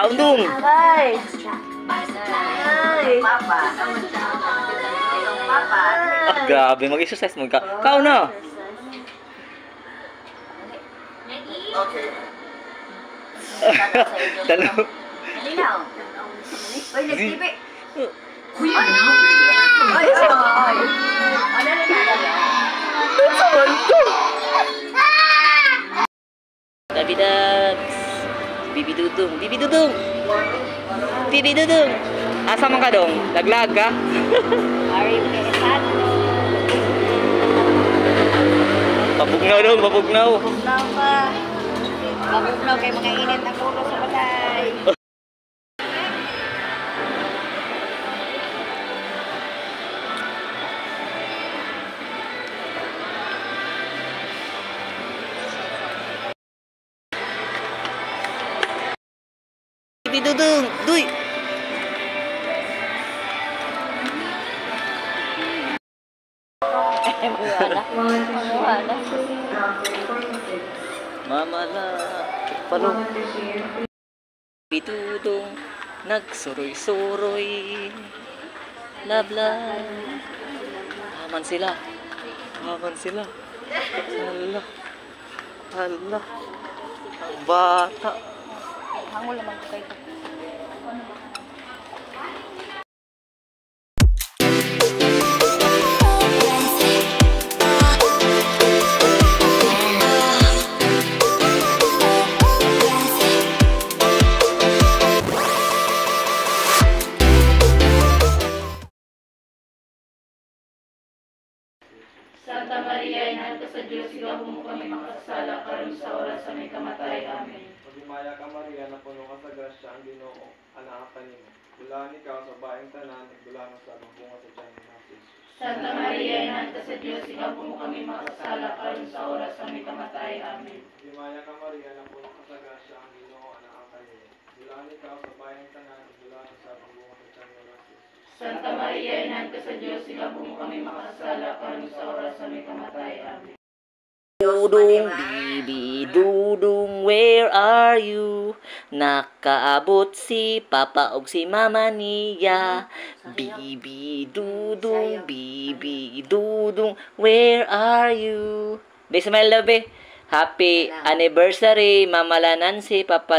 Kaon dong. Ay. Ah, grabe, mag-exercise mo ka. Kaon na. Okay. Talo. Halinaw. Uy, nag-TV. We are now ready. Ay, ay. Ano na talaga? Dabi Dabs. Bibi Dudung. Bibi Dudung. Bibi Dudung. Asa man ka dong? Laglag ka? Ari, pesan. Pabugnaw dong, pabugnaw. Bugnaw pa. Mabugnaw kay mga init ang ulo sa balay. Bibi Dudung. Duy. Wala. Mama la. Palo. Bibi Dudung. Nagsuroy-suroy. Labla. Haman sila. Haman sila. Hala. Hala. Ang bata. Hangol naman ko kayo. Santa Maria, Ina ka sa Diyos, ikaw mo kami makasala, karon sa oras sa may kamatay. Amen. Magimaya ka, Maria, na puno ka sa grasya ang Ginoo, anaakan nimo. Bulaan ikaw sa baing tanan, bulaan sa bunga sa tiyan ni Jesus. Santa Maria, Ina ka sa Diyos, ikaw mo kami makasala, karon sa oras sa may kamatay. Amen. Magimaya ka, Maria, na puno ka sa grasya ang Ginoo, anaakan nimo. Bulaan ikaw sa baing tanan, bulaan sa bunga sa tiyan ni Jesus. Santa Maria, Ina ka sa Diyos, ikaw mo kami makasala, karon sa oras sa may kamatay. Amen. Dudung, Bibi Dudung, where are you? Nakaabot si Papa ug si Mama niya. Bibi Dudung, where are you? Be smile daw be. Happy anniversary, Mama La Nancy, Papa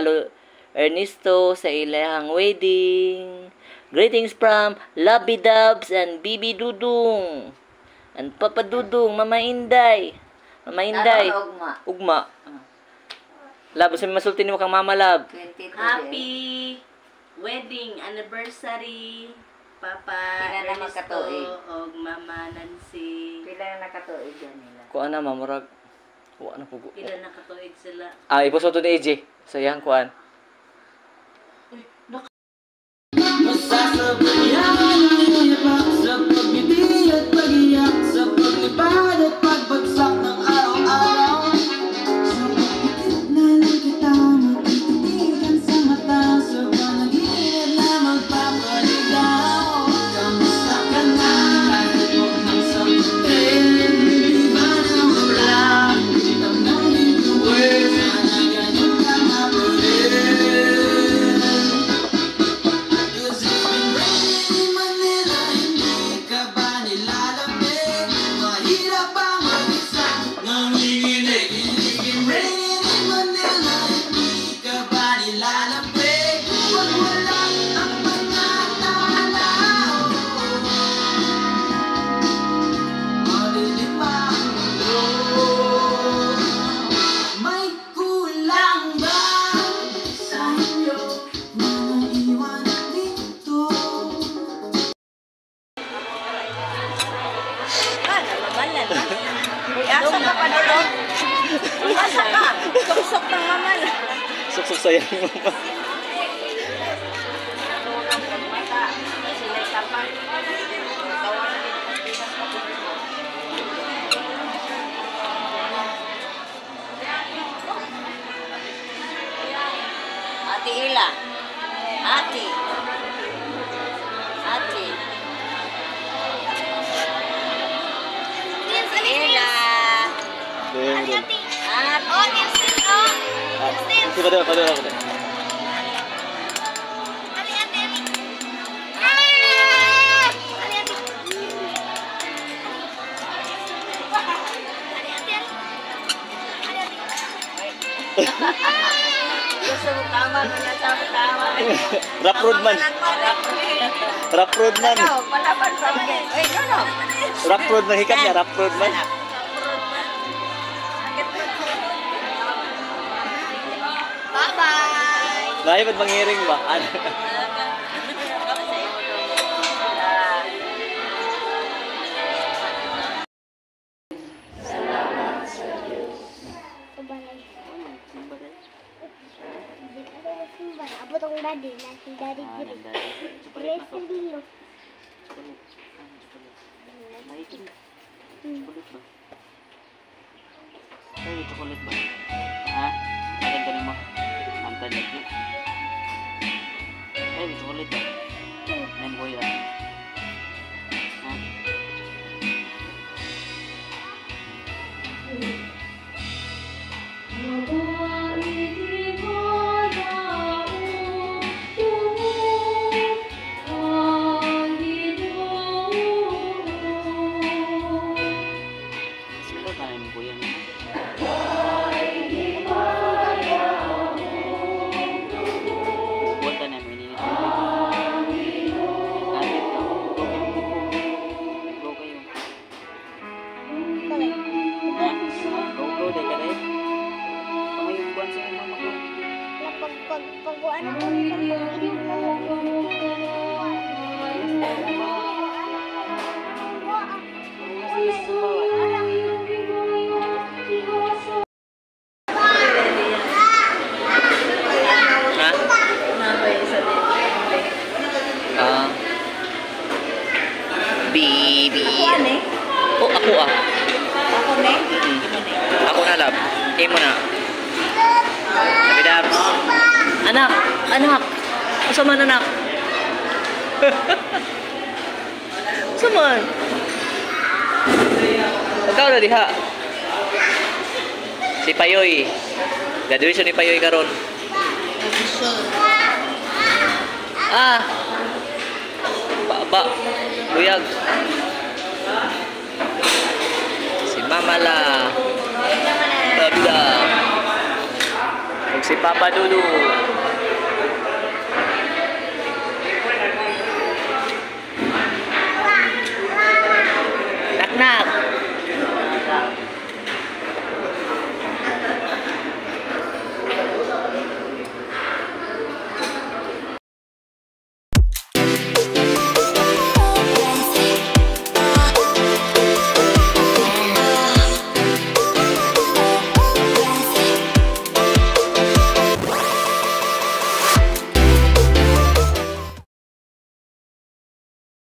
Ernesto sa ilang wedding. Greetings from Lovey Dubs and Bibi Dudung. And Papa Dudung, Mama Inday. Mama Inday. Ugma. Lab, sa masulti mo kang Mama Lab. Happy wedding anniversary, Papa Pila na Ernesto magkatuig? o Mama Nancy. Pila na nakatuig yan nila. Kuan na mamurag. Kuan na pugo. Pila na katuig sila. Ah, iposo to ni AJ. Sayang kuan. Masasabayan ang yapak sa pag-ibig at pag-iyak, sa paglipad at pagbagsak ng araw-araw. Sa pagkikip na lang kita magtitigan sa mata, sa panaginip na magpapaligaw. Kamusta ka na? Kahit huwag nang sagutin, di ba nawala? Itang nang into words, sana ganyan ka mabulit. Suksok ng mama na. Suksok sayang Mama. Ate Ila. Ate. Ate. Ila. Ate. Ate. Pada. Gusto mo tama, nasabi tama. Rap road man. Rap road man. Malapan pa ba? Ay, no. Rap road man. Hikap niya, rap road man. Bye-bye! Lahi ba't mangiring ba? Ano? Abot ang daddy, natin daddy giri. Rest in dilo. Ay, chocolate ba? Ha? Maganda rin mo? Mantan lagi. Ay, chocolate ba? Nan boy lang. Ha? Siguro tayo mo kuya mo. Buwan na mo ininit. Kalit ka. Go kayo. Ha? Go, day ka day. Pangayong buwan sa mama ko. Pagkuan ako nito. Ha? Baby. Oh, ako ah. Ako na Ako na, love. Imo na. Sabi Dabs. Anak! Anak! Asa man, anak? Asa man? Ikaw na diha. Si Payoy. Graduation ni Payoy karon. Ah! Ba, buyag. Si Mama La. Tabla. Ug si Papa Dudu.